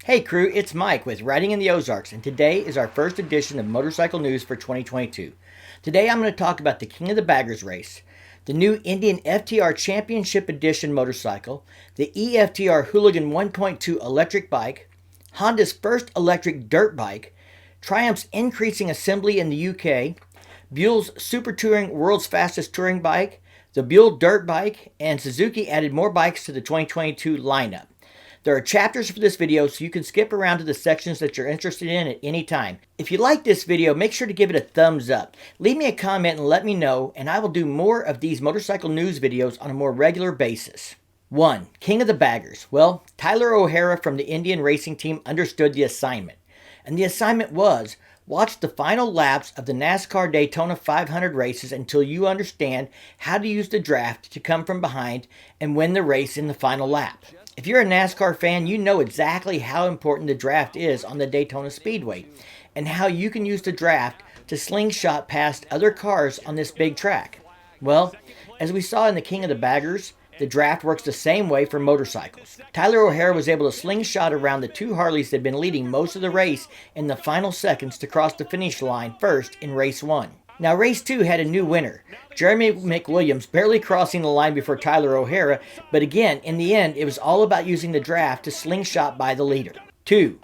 Hey crew, it's Mike with Riding in the Ozarks, and today is our first edition of Motorcycle News for 2022. Today I'm going to talk about the King of the Baggers race, the new Indian FTR Championship Edition motorcycle, the eFTR Hooligan 1.2 electric bike, Honda's first electric dirt bike, Triumph's increasing assembly in the UK, Buell's Super Touring World's Fastest Touring Bike, the Buell Dirt Bike, and Suzuki added more bikes to the 2022 lineup. There are chapters for this video, so you can skip around to the sections that you're interested in at any time. If you like this video, make sure to give it a thumbs up. Leave me a comment and let me know, and I will do more of these motorcycle news videos on a more regular basis. 1. King of the Baggers. Well, Tyler O'Hara from the Indian racing team understood the assignment. And the assignment was, watch the final laps of the NASCAR Daytona 500 races until you understand how to use the draft to come from behind and win the race in the final lap. If you're a NASCAR fan, you know exactly how important the draft is on the Daytona Speedway and how you can use the draft to slingshot past other cars on this big track. Well, as we saw in the King of the Baggers, the draft works the same way for motorcycles. Tyler O'Hara was able to slingshot around the two Harleys that had been leading most of the race in the final seconds to cross the finish line first in race 1. Now, race 2 had a new winner, Jeremy McWilliams, barely crossing the line before Tyler O'Hara, but again, in the end, it was all about using the draft to slingshot by the leader. 2.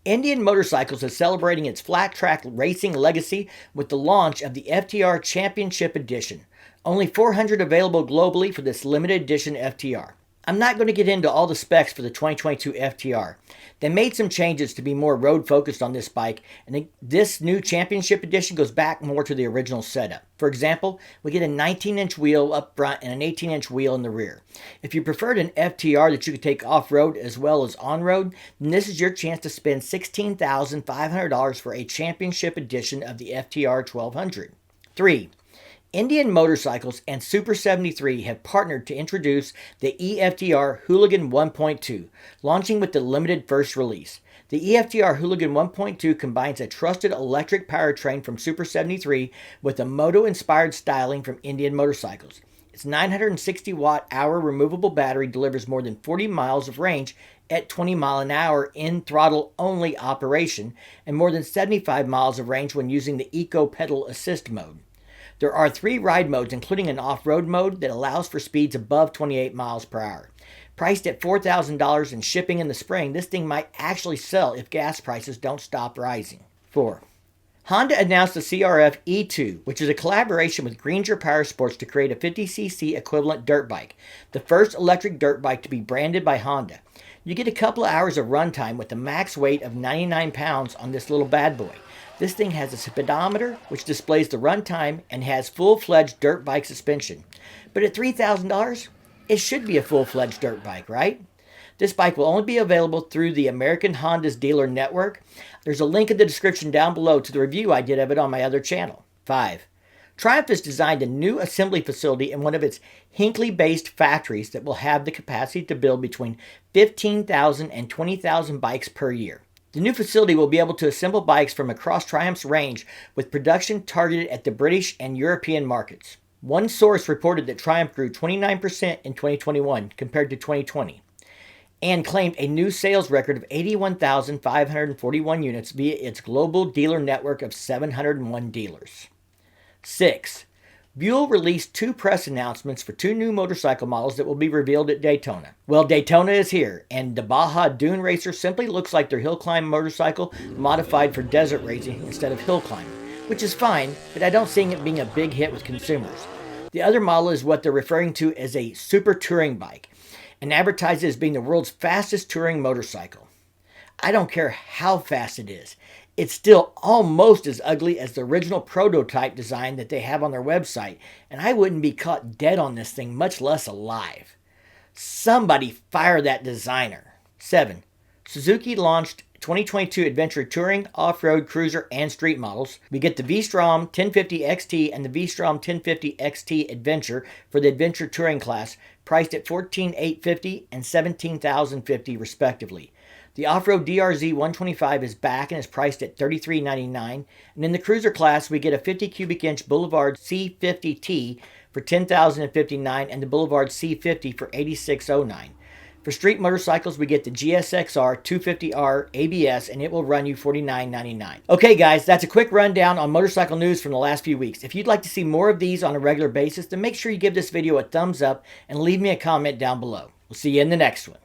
Indian Motorcycles is celebrating its flat track racing legacy with the launch of the FTR Championship Edition. Only 400 available globally for this limited edition FTR. I'm not going to get into all the specs for the 2022 FTR. They made some changes to be more road focused on this bike, and this new championship edition goes back more to the original setup. For example, we get a 19-inch wheel up front and an 18-inch wheel in the rear. If you preferred an FTR that you could take off-road as well as on-road, then this is your chance to spend $16,500 for a championship edition of the FTR 1200. 3. Indian Motorcycles and Super 73 have partnered to introduce the eFTR Hooligan 1.2, launching with the limited first release. The eFTR Hooligan 1.2 combines a trusted electric powertrain from Super 73 with a moto-inspired styling from Indian Motorcycles. Its 960 watt-hour removable battery delivers more than 40 miles of range at 20 mile an hour in throttle-only operation and more than 75 miles of range when using the Eco Pedal Assist mode. There are 3 ride modes, including an off-road mode that allows for speeds above 28 miles per hour. Priced at $4,000 and shipping in the spring, this thing might actually sell if gas prices don't stop rising. 4. Honda announced the CRF E2, which is a collaboration with Grainger Power Sports to create a 50cc equivalent dirt bike, the first electric dirt bike to be branded by Honda. You get a couple of hours of runtime with a max weight of 99 pounds on this little bad boy. This thing has a speedometer, which displays the runtime, and has full-fledged dirt bike suspension. But at $3,000, it should be a full-fledged dirt bike, right? This bike will only be available through the American Honda's dealer network. There's a link in the description down below to the review I did of it on my other channel. 5. Triumph has designed a new assembly facility in one of its Hinckley-based factories that will have the capacity to build between 15,000 and 20,000 bikes per year. The new facility will be able to assemble bikes from across Triumph's range with production targeted at the British and European markets. One source reported that Triumph grew 29% in 2021 compared to 2020 and claimed a new sales record of 81,541 units via its global dealer network of 701 dealers. 6. Buell released 2 press announcements for 2 new motorcycle models that will be revealed at Daytona. Well, Daytona is here, and the Baja Dune Racer simply looks like their hill climb motorcycle modified for desert racing instead of hill climbing, which is fine, but I don't see it being a big hit with consumers. The other model is what they're referring to as a Super Touring bike, and advertised as being the world's fastest touring motorcycle. I don't care how fast it is. It's still almost as ugly as the original prototype design that they have on their website, and I wouldn't be caught dead on this thing, much less alive. Somebody fire that designer. 7. Suzuki launched 2022 Adventure Touring, Off-Road, Cruiser, and Street models. We get the V-Strom 1050 XT and the V-Strom 1050 XT Adventure for the Adventure Touring class, priced at $14,850 and $17,050 respectively. The off-road DRZ 125 is back and is priced at $33.99. And in the cruiser class, we get a 50 cubic inch Boulevard C50T for $10,059 and the Boulevard C50 for $86.09. For street motorcycles, we get the GSXR 250R ABS, and it will run you $49.99. Okay guys, that's a quick rundown on motorcycle news from the last few weeks. If you'd like to see more of these on a regular basis, then make sure you give this video a thumbs up and leave me a comment down below. We'll see you in the next one.